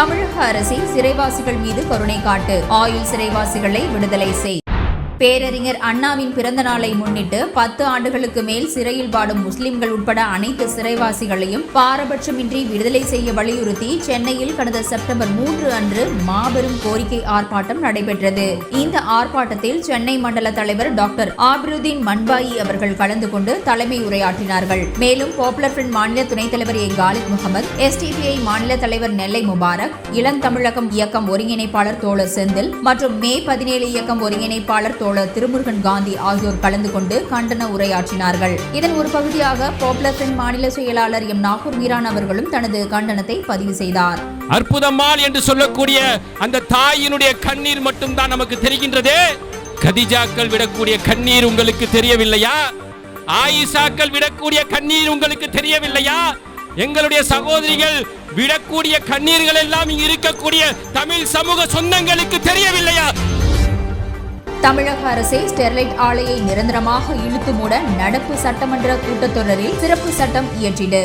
தமிழக அரசே சிறைவாசிகள் மீது கருணை காட்டு, ஆயுள் சிறைவாசிகளை விடுதலை செய். பேரறிஞர் அண்ணாவின் பிறந்த நாளை முன்னிட்டு 10 ஆண்டுகளுக்கு மேல் சிறையில் வாடும் முஸ்லிம்கள் உட்பட அனைத்து சிறைவாசிகளையும் பாரபட்சமின்றி விடுதலை செய்ய வலியுறுத்தி சென்னையில் கடந்த செப்டம்பர் 3 அன்று மாபெரும் கோரிக்கை ஆர்ப்பாட்டம் நடைபெற்றது. இந்த ஆர்ப்பாட்டத்தில் சென்னை மண்டல தலைவர் டாக்டர் ஆபிருதீன் மன்பாயி அவர்கள் கலந்து கொண்டு தலைமை உரையாற்றினார்கள். மேலும் பாப்புலர் ஃப்ரண்ட் மாநில துணைத் தலைவர் ஏ காலித் முகமது, STPI மாநில தலைவர் நெல்லை முபாரக், இளந்தமிழகம் இயக்கம் ஒருங்கிணைப்பாளர் தோழர் செந்தில் மற்றும் மே 17 இயக்கம் ஒருங்கிணைப்பாளர் தோழர் திருமுருகன் காந்தி ஆகியோர் கலந்து கொண்டு கண்டன உரையாற்றினார்கள். இதன் ஒரு பகுதியாக பாப்புலர் ஃப்ரண்ட் மாநில செயலாளர் எம் நாகூர் மீரான் அவர்களும் தனது கண்டனத்தை பதிவு செய்தார். அற்புதமால் என்று சொல்லக்கூடிய அந்த தாயினுடைய கண்ணீர் மட்டும்தான் நமக்கு தெரிகின்றது. கதிஜாக்கள் விடக்கூடிய கண்ணீர் உங்களுக்கு தெரியவில்லையா? ஆயிஷாக்கள் விடக்கூடிய கண்ணீர் உங்களுக்கு தெரியவில்லையா? எங்களுடைய சகோதரிகள் விடக்கூடிய கண்ணீர்கள் எல்லாம் இங்கு இருக்கக்கூடிய தமிழ் சமூக சொந்தங்களுக்கு தெரியவில்லையா? தமிழக அரசே ஸ்டெர்லைட் ஆலையை நிரந்தரமாக இழுத்து மூட நடப்பு சட்டமன்ற கூட்டத்தொடரில் சிறப்பு சட்டம் இயற்றியது.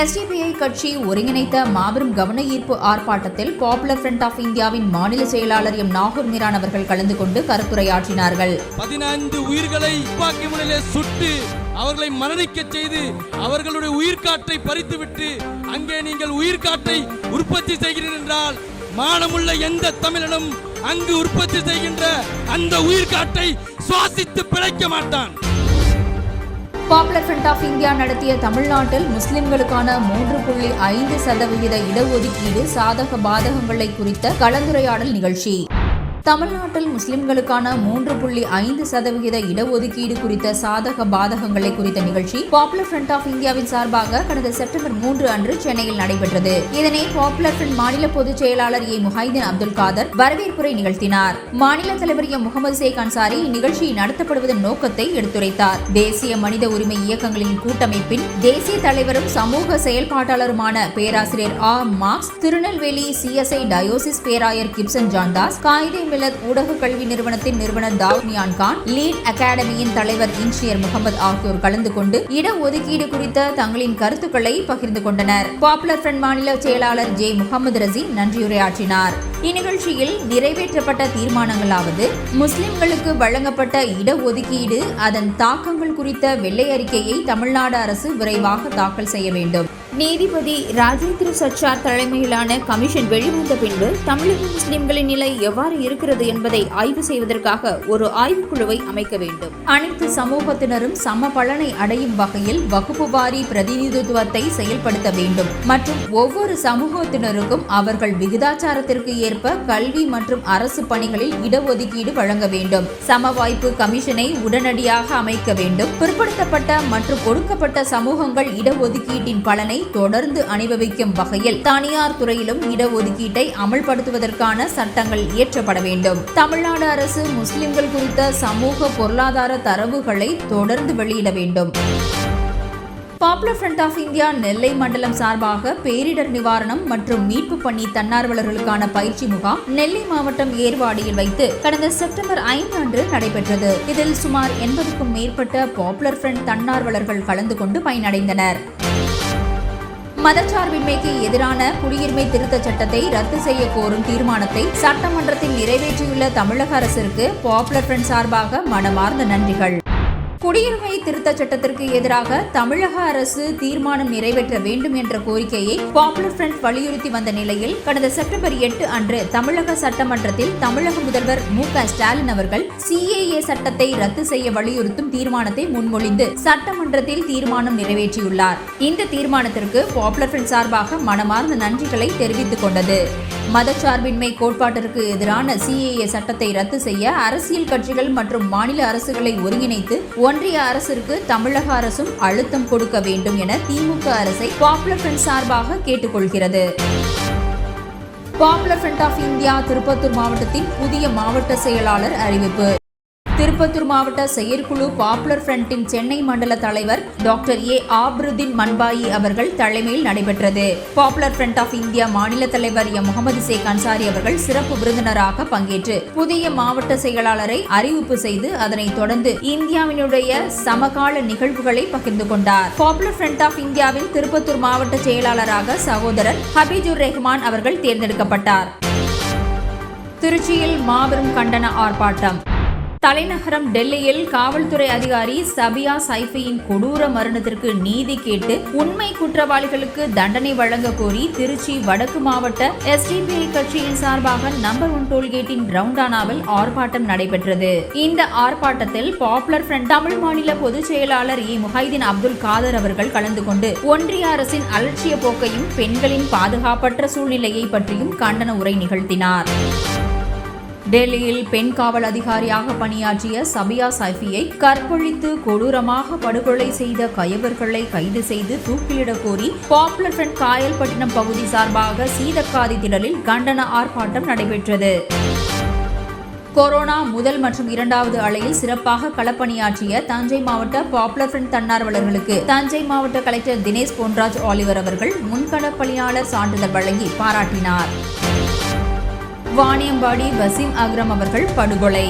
SDPI கட்சி ஒருங்கிணைத்த மாபெரும் கவன ஈர்ப்பு ஆர்ப்பாட்டத்தில் பாப்புலர் ஃப்ரண்ட் ஆஃப் இந்தியாவின் மாநில செயலாளர் எம் நாகூர் மீரான் அவர்கள் கலந்து கொண்டு கருத்துரையாற்றினார்கள். 15 உயிர்களை துப்பாக்கி முனையிலே சுட்டு அவர்களை மரணிக்க செய்து அவர்களுடைய உயிர்காற்றை பறித்துவிட்டு அங்கே நீங்கள் உயிர்காற்றை உற்பத்தி செய்கிறீர்கள் என்றால் மானமுள்ள எந்த தமிழனும் அங்கு உற்பத்தி செய்கின்ற அந்த உயிர்காற்றை சுவாசித்து பிழைக்க மாட்டான். பாப்புலர் ஃப்ரண்ட் ஆஃப் இந்தியா நடத்திய தமிழ்நாட்டில் முஸ்லிம்களுக்கான 3.5% இடஒதுக்கீடு சாதக பாதகங்களை குறித்த கலந்துரையாடல் நிகழ்ச்சி. தமிழ்நாட்டில் முஸ்லிம்களுக்கான 3.5% இடஒதுக்கீடு குறித்த சாதக பாதகங்களை குறித்த நிகழ்ச்சி பாப்புலர் ஃப்ரண்ட் ஆஃப் இந்தியாவின் சார்பாக கடந்த செப்டம்பர் 3 அன்று சென்னையில் நடைபெற்றது. இதனை பாப்புலர் ஃப்ரண்ட் மாநில பொதுச் செயலாளர் ஏ முஹைதீன் அப்துல் காதர் வரவேற்புரை நிகழ்த்தினார். மாநில தலைவர் எம் முகமது ஷேக் அன்சாரி இந்நிகழ்ச்சி நடத்தப்படுவதன் நோக்கத்தை எடுத்துரைத்தார். தேசிய மனித உரிமை இயக்கங்களின் கூட்டமைப்பின் தேசிய தலைவரும் சமூக செயல்பாட்டாளருமான பேராசிரியர் ஆ. மார்க்ஸ், திருநெல்வேலி CSI டயோசிஸ் பேராயர் கிப்சன் ஜான்தாஸ், காயிதே ஊடக கல்வி நிறுவனத்தின் நிறுவனர் தாவூத் மியான் கான், லீட் அகாடமியின் தலைவர் இன்ஜினியர் முகமது ஆகியோர் கலந்து கொண்டு இடஒதுக்கீடு குறித்த தங்களின் கருத்துக்களை பகிர்ந்து கொண்டனர். பாப்புலர் ஃப்ரண்ட் மாநில செயலாளர் ஜே. முகமது ரசி நன்றியுரையாற்றினார். இந்நிகழ்ச்சியில் நிறைவேற்றப்பட்ட தீர்மானங்களாவது: முஸ்லிம்களுக்கு வழங்கப்பட்ட இடஒதுக்கீடு அதன் தாக்கங்கள் குறித்த வெள்ளை அறிக்கையை தமிழ்நாடு அரசு விரைவாக தாக்கல் செய்ய வேண்டும். நீதிபதி ராஜேந்திர சச்சார் தலைமையிலான கமிஷன் வெளிவந்த பின்பு தமிழக முஸ்லிம்களின் நிலை எவ்வாறு இருக்கிறது என்பதை ஆய்வு செய்வதற்காக ஒரு ஆய்வுக்குழுவை அமைக்க வேண்டும். அனைத்து சமூகத்தினரும் சம பலனை அடையும் வகையில் வகுப்பு வாரி பிரதிநிதித்துவத்தை செயல்படுத்த வேண்டும் மற்றும் ஒவ்வொரு சமூகத்தினருக்கும் அவர்கள் விகிதாச்சாரத்திற்கு ஏற்ப கல்வி மற்றும் அரசு பணிகளில் இடஒதுக்கீடு வழங்க வேண்டும். சம வாய்ப்பு கமிஷனை உடனடியாக அமைக்க வேண்டும். பிற்படுத்தப்பட்ட மற்றும் ஒடுக்கப்பட்ட சமூகங்கள் இடஒதுக்கீட்டின் பலனை தொடர்ந்து அனுபவிக்கும் வகையில் தனியார் துறையிலும் இடஒதுக்கீட்டை அமல்படுத்துவதற்கான சட்டங்கள் இயற்றப்பட வேண்டும். தமிழ்நாடு அரசு முஸ்லிம்கள் குறித்த சமூக பொருளாதார தரவுகளை தொடர்ந்து வெளியிட வேண்டும். பாப்புலர் ஃப்ரண்ட் ஆஃப் இந்தியா நெல்லை மண்டலம் சார்பாக பேரிடர் நிவாரணம் மற்றும் மீட்பு பணி தன்னார்வலர்களுக்கான பயிற்சி முகாம் நெல்லை மாவட்டம் ஏர்வாடியில் வைத்து கடந்த செப்டம்பர் 5 அன்று நடைபெற்றது. இதில் சுமார் 80க்கும் மேற்பட்ட பாப்புலர் ஃப்ரண்ட் தன்னார்வலர்கள் கலந்து கொண்டு பயனடைந்தனர். மதச்சார்பின்மைக்கு எதிரான குடியுரிமை திருத்த சட்டத்தை ரத்து செய்ய கோரும் தீர்மானத்தை சட்டமன்றத்தில் நிறைவேற்றியுள்ள தமிழக அரசிற்கு பாப்புலர் ஃப்ரண்ட் சார்பாக மனமார்ந்த நன்றிகள். குடியுரிமை திருத்த சட்டத்திற்கு எதிராக தமிழக அரசு தீர்மானம் நிறைவேற்ற வேண்டும் என்ற கோரிக்கையை பாப்புலர் ஃப்ரண்ட் வலியுறுத்தி வந்த நிலையில் கடந்த செப்டம்பர் 8 அன்று தமிழக சட்டமன்றத்தில் தமிழக முதல்வர் மு. க. ஸ்டாலின் அவர்கள் CAA சட்டத்தை ரத்து செய்ய வலியுறுத்தும் தீர்மானத்தை முன்மொழிந்து சட்டமன்றத்தில் தீர்மானம் நிறைவேற்றியுள்ளார். இந்த தீர்மானத்திற்கு பாப்புலர் ஃப்ரண்ட் சார்பாக மனமார்ந்த நன்றிகளை தெரிவித்துக் கொண்டது. மதச்சார்பின்மை கோட்பாட்டிற்கு எதிரான CAA சட்டத்தை ரத்து செய்ய அரசியல் கட்சிகள் மற்றும் மாநில அரசுகளை ஒருங்கிணைத்து ஒன்றிய அரசிற்கு தமிழக அரசும் அழுத்தம் கொடுக்க வேண்டும் என திமுக அரசை பாப்புலர் ஃப்ரண்ட் சார்பாக கேட்டுக்கொள்கிறது. Popular front of India Tirupattur மாவட்டத்தின் புதிய மாவட்ட செயலாளர் அறிவிப்பு. திருப்பத்தூர் மாவட்ட செயற்குழு பாப்புலர் ஃப்ரண்டின் சென்னை மண்டல தலைவர் டாக்டர் ஏ ஆப்ருதீன் மன்பாயி அவர்கள் தலைமையில் நடைபெற்றது. பாப்புலர் ஃப்ரண்ட் ஆஃப் இந்தியா மாநில தலைவர் எம் முகமது ஷேக் அன்சாரி அவர்கள் சிறப்பு விருந்தினராக பங்கேற்று புதிய மாவட்ட செயலாளரை அறிவிப்பு செய்து அதனைத் தொடர்ந்து இந்தியாவினுடைய சமகால நிகழ்வுகளை பகிர்ந்து கொண்டார். பாப்புலர் ஃப்ரண்ட் ஆஃப் இந்தியாவின் திருப்பத்தூர் மாவட்ட செயலாளராக சகோதரர் ஹபீஜுர் ரஹ்மான் அவர்கள் தேர்ந்தெடுக்கப்பட்டார். திருச்சியில் மாபெரும் கண்டன ஆர்ப்பாட்டம். தலைநகரம் டெல்லியில் காவல்துறை அதிகாரி சபியா சைஃபியின் கொடூர மரணத்திற்கு நீதி கேட்டு உண்மை குற்றவாளிகளுக்கு தண்டனை வழங்க கோரி திருச்சி வடக்கு மாவட்ட SDPI கட்சியின் சார்பாக நம்பர் 1 டோல்கேட்டின் ரவுண்டானாவில் ஆர்ப்பாட்டம் நடைபெற்றது. இந்த ஆர்ப்பாட்டத்தில் பாப்புலர் ஃப்ரண்ட் தமிழ் மாநில பொதுச் செயலாளர் ஏ முஹைதீன் அப்துல் காதர் அவர்கள் கலந்து கொண்டு ஒன்றிய அரசின் அலட்சிய போக்கையும் பெண்களின் பாதுகாப்பற்ற சூழ்நிலையை பற்றியும் கண்டன உரை நிகழ்த்தினார். டெல்லியில் பெண் காவல் அதிகாரியாக பணியாற்றிய சபியா சைஃபியை கற்பழித்து கொடூரமாக படுகொலை செய்த கயவர்களை கைது செய்து தூக்கிலிடக் கோரி பாப்புலர் ஃப்ரண்ட் காயல்பட்டினம் பகுதி சார்பாக சீதக்காதி திடலில் கண்டன ஆர்ப்பாட்டம் நடைபெற்றது. கொரோனா முதல் மற்றும் 2வது அலையில் சிறப்பாக களப்பணியாற்றிய தஞ்சை மாவட்ட பாப்புலர் ஃப்ரண்ட் தன்னார்வலர்களுக்கு தஞ்சை மாவட்ட கலெக்டர் தினேஷ் பொன்ராஜ் ஆலிவர் அவர்கள் முன்களப்பணியாளர் சான்றிதழ் வழங்கி பாராட்டினார். வாணியம்பாடி வசீம் அக்ரம் அவர்கள் படுகொலை.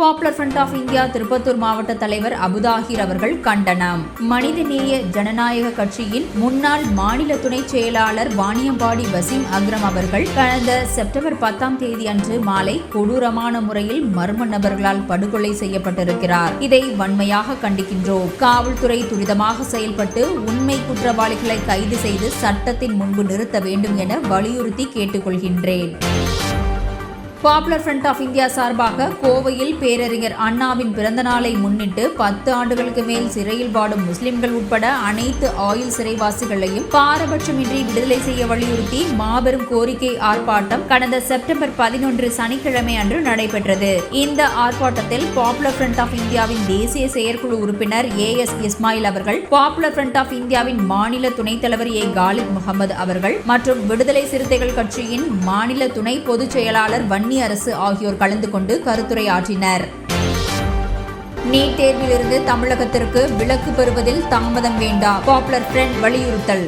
Popular front of India Tirupattur மாவட்ட தலைவர் அபுதாஹிர் அவர்கள் கண்டனம். மனிதநேய ஜனநாயக கட்சியின் முன்னாள் மாநில துணை செயலாளர் வாணியம்பாடி வசீம் அக்ரம் அவர்கள் கடந்த செப்டம்பர் 10ஆம் தேதி அன்று மாலை கொடூரமான முறையில் மர்ம நபர்களால் படுகொலை செய்யப்பட்டிருக்கிறார். இதை வன்மையாக கண்டிக்கின்றோம். காவல்துறை துரிதமாக செயல்பட்டு உண்மை குற்றவாளிகளை கைது செய்து சட்டத்தின் முன்பு நிறுத்த வேண்டும் என வலியுறுத்தி கேட்டுக்கொள்கின்றேன். பாப்புலர் ஃப்ரண்ட் ஆஃப் இந்தியா சார்பாக கோவையில் பேரறிஞர் அண்ணாவின் பிறந்த நாளை முன்னிட்டு 10 ஆண்டுகளுக்கு மேல் சிறையில் வாடும் முஸ்லிம்கள் உட்பட அனைத்து ஆயுள் சிறைவாசிகளையும் பாரபட்சமின்றி விடுதலை செய்ய வலியுறுத்தி மாபெரும் கோரிக்கை ஆர்ப்பாட்டம் கடந்த செப்டம்பர் 11 சனிக்கிழமை அன்று நடைபெற்றது. இந்த ஆர்ப்பாட்டத்தில் பாப்புலர் ஃப்ரண்ட் ஆஃப் இந்தியாவின் தேசிய செயற்குழு உறுப்பினர் AS இஸ்மாயில் அவர்கள், பாப்புலர் ஃப்ரண்ட் ஆஃப் இந்தியாவின் மாநில துணைத் தலைவர் A காலித் முகமது அவர்கள் மற்றும் விடுதலை சிறுத்தைகள் கட்சியின் மாநில துணை பொதுச் செயலாளர் வன்னி அரசு ஆகியோர் கலந்து கொண்டு கருத்துரையாற்றினர். நீட் தேர்விலிருந்து தமிழகத்திற்கு விலக்கு பெறுவதில் தாமதம் வேண்டாம், பாப்புலர் ஃப்ரண்ட் வலியுறுத்தல்.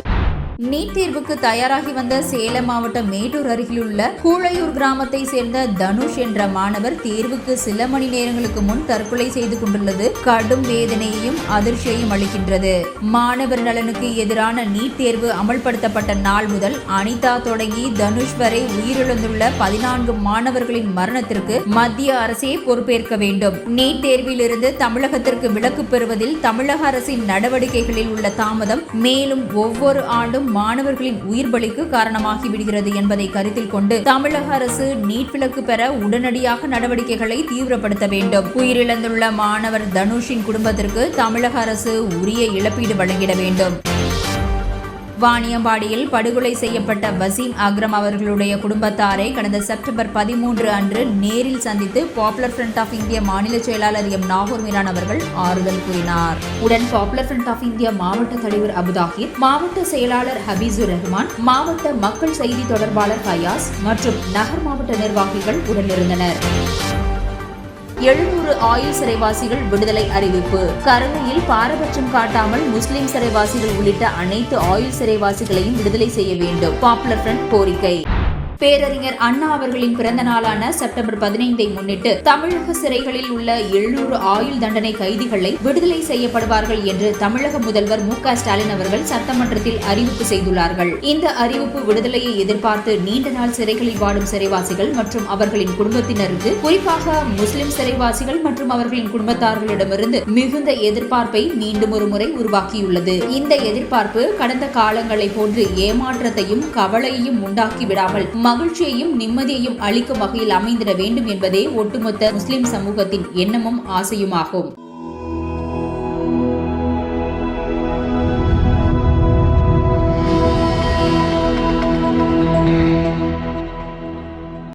நீட் தேர்வுக்கு தயாராகி வந்த சேலம் மாவட்டம் மேட்டூர் அருகில் உள்ள கூழையூர் கிராமத்தை சேர்ந்த தனுஷ் என்ற மாணவர் தேர்வுக்கு சில மணி நேரங்களுக்கு முன் தற்கொலை செய்து கொண்டுள்ளது கடும் வேதனையையும் அதிர்ச்சியையும் அளிக்கின்றது. மாணவர் நலனுக்கு எதிரான நீட் தேர்வு அமல்படுத்தப்பட்ட நாள் முதல் அனிதா தொடங்கி தனுஷ் வரை உயிரிழந்துள்ள 14 மாணவர்களின் மரணத்திற்கு மத்திய அரசே பொறுப்பேற்க வேண்டும். நீட் தேர்வில் இருந்து தமிழகத்திற்கு விலக்கு பெறுவதில் தமிழக அரசின் நடவடிக்கைகளில் உள்ள தாமதம் மேலும் ஒவ்வொரு ஆண்டும் மாணவர்களின் உயிர் பலிக்கு காரணமாகி விடுகிறது என்பதை கருத்தில் கொண்டு தமிழக அரசு நீட் விலக்கு பெற உடனடியாக நடவடிக்கைகளை தீவிரப்படுத்த வேண்டும். உயிரிழந்துள்ள மாணவர் தனுஷின் குடும்பத்திற்கு தமிழக அரசு உரிய இழப்பீடு வழங்கிட வேண்டும். வாணியம்பாடியில் படுகொலை செய்யப்பட்ட வசீம் அக்ரம் அவர்களுடைய குடும்பத்தாரை கடந்த செப்டம்பர் 13 அன்று நேரில் சந்தித்து பாப்புலர் ஃப்ரண்ட் ஆஃப் இந்தியா மாநில செயலாளர் எம் நாகூர் மீரான் அவர்கள் ஆறுதல் கூறினார். உடன் பாப்புலர் ஃப்ரண்ட் ஆஃப் இந்தியா மாவட்ட தலைவர் அபுதாஹிர், மாவட்ட செயலாளர் ஹபீஜுர் ரஹ்மான், மாவட்ட மக்கள் செய்தி தொடர்பாளர் ஃபயாஸ் மற்றும் நகர் மாவட்ட நிர்வாகிகள் உடனிருந்தனர். 700 ஆயுள் சிறைவாசிகள் விடுதலை அறிவிப்பு. கருணையில் பாரபட்சம் காட்டாமல் முஸ்லிம் சிறைவாசிகள் உள்ளிட்ட அனைத்து ஆயுள் சிறைவாசிகளையும் விடுதலை செய்ய வேண்டும், பாப்புலர் ஃப்ரண்ட் கோரிக்கை. பேரறிஞர் அண்ணா அவர்களின் பிறந்த நாளான செப்டம்பர் 15ஐ முன்னிட்டு தமிழக சிறைகளில் உள்ள 700 ஆயுள் தண்டனை கைதிகளை விடுதலை செய்யப்படுவார்கள் என்று தமிழக முதல்வர் மு.க. ஸ்டாலின் அவர்கள் சட்டமன்றத்தில் அறிவிப்பு செய்துள்ளார்கள். இந்த அறிவிப்பு விடுதலையை எதிர்பார்த்து நீண்ட நாள் சிறைகளில் வாடும் சிறைவாசிகள் மற்றும் அவர்களின் குடும்பத்தினருக்கு, குறிப்பாக முஸ்லிம் சிறைவாசிகள் மற்றும் அவர்களின் குடும்பத்தார்களிடமிருந்து மிகுந்த எதிர்பார்ப்பை மீண்டும் ஒரு முறை உருவாக்கியுள்ளது. இந்த எதிர்பார்ப்பு கடந்த காலங்களை போன்று ஏமாற்றத்தையும் கவலையையும் உண்டாக்கிவிடாமல் மகிழ்ச்சியையும் நிம்மதியையும் அளிக்கும் வகையில் அமைந்திட வேண்டும் என்பதே ஒட்டுமொத்த முஸ்லிம் சமூகத்தின் எண்ணமும் ஆசையுமாகும்.